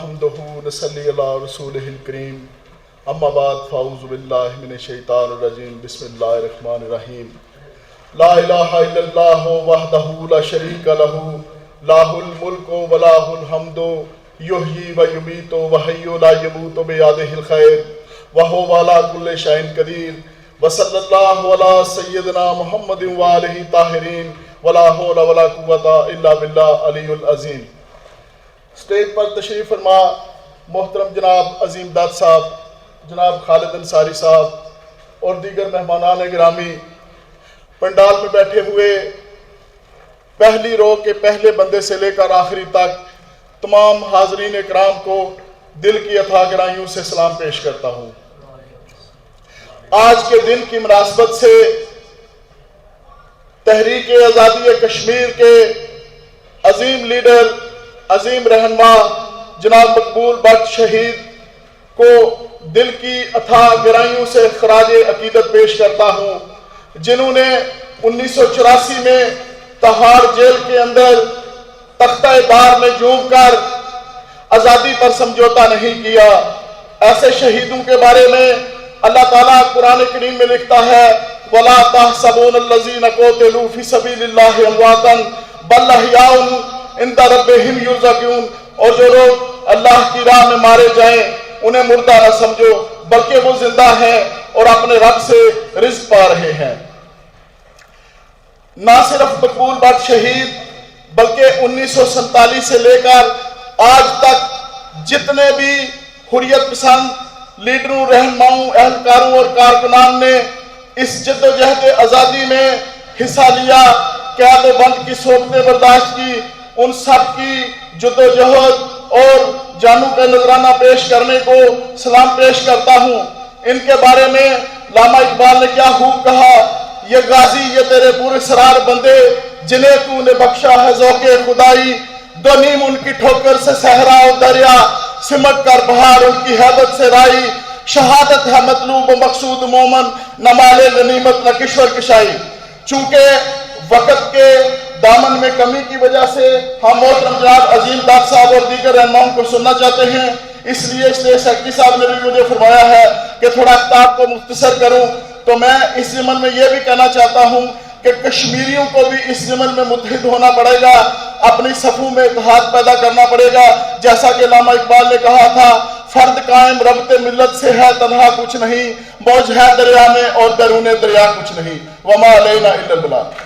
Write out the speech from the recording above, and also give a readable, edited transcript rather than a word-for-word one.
نحمدہ نصلی علی رسولہ الکریم اما بعد فاعوذ باللہ من الشیطان الرجیم بسم اللہ الرحمن الرحیم لا الہ الا اللہ وحدہ لا شریک لہ لہ الملک و لہ الحمد یحیی و یمیت و حی لا یموت بیدہ الخیر وہو علی کل شیء قدیر وصلی اللہ علی سیدنا محمد وآلہ طاہرین ولا حول ولا قوۃ الا باللہ علی العظیم۔ اسٹیج پر تشریف فرما محترم جناب عظیم داد صاحب، جناب خالد انصاری صاحب اور دیگر مہمانان گرامی، پنڈال میں بیٹھے ہوئے پہلی رو کے پہلے بندے سے لے کر آخری تک تمام حاضرین اکرام کو دل کی اتھا گہرائیوں سے سلام پیش کرتا ہوں۔ آج کے دن کی مناسبت سے تحریک آزادی کشمیر کے عظیم لیڈر، عظیم رہنما جناب مقبول بٹ شہید کو دل کی اتھا گہرائیوں سے خراج عقیدت پیش کرتا ہوں، جنہوں نے 1984 میں تہاڑ جیل کے اندر تختہ بار میں جھوم کر آزادی پر سمجھوتا نہیں کیا۔ ایسے شہیدوں کے بارے میں اللہ تعالیٰ قرآن کریم میں لکھتا ہے وَلَا تَحْسَبُونَ الَّذِينَ قُتِلُوا فِي سَبِيلِ اللَّهِ أَمْوَاتًا بَلْ أَحْيَاءٌ عِندَ رَبِّهِمْ يُرْزَقُونَ، اور جو لوگ اللہ کی راہ میں مارے جائیں انہیں مردہ نہ سمجھو بلکہ وہ زندہ ہیں اور اپنے رب سے رزق پا رہے ہیں۔ نہ صرف مقبول بٹ شہید بلکہ 1947 سے لے کر آج تک جتنے بھی حریت پسند لیڈروں، رہنماؤں، اہلکاروں اور کارکنان نے اس جد و جہد آزادی میں حصہ لیا، قید و بند کی صورتیں برداشت کی، ان سب کی جد و جہد اور جانوں کا نذرانہ پیش کرنے کو سلام پیش کرتا ہوں۔ ان کے بارے میں علامہ اقبال نے کیا خوب کہا، یہ غازی یہ تیرے پورے سرار بندے جنہیں تو نے بخشا ہے ذوق خدائی، دو نیم ان کی ٹھوکر سے صحرا و دریا، سمٹ کر بہار ان کی حیبت سے رائی، شہادت ہے مطلوب و مقصود مومن، نہ مال غنیمت نہ کشور کشائی۔ چونکہ وقت کے دامن میں کمی کی وجہ سے ہم محترم جناب عظیم داد صاحب اور دیگر رہنماؤں کو سننا چاہتے ہیں، اس لیے اسٹیج سیکرٹری صاحب نے بھی مجھے فرمایا ہے کہ تھوڑا خطاب کو مختصر کروں، تو میں اس ضمن میں یہ بھی کہنا چاہتا ہوں کہ کشمیریوں کو بھی اس ضمن میں متحد ہونا پڑے گا، اپنی صفوں میں اتحاد پیدا کرنا پڑے گا، جیسا کہ علامہ اقبال نے کہا تھا فرد قائم ربط ملت سے ہے تنہا کچھ نہیں، موج ہے دریا میں اور درون دریا کچھ نہیں، وما علینا الا البلاغ۔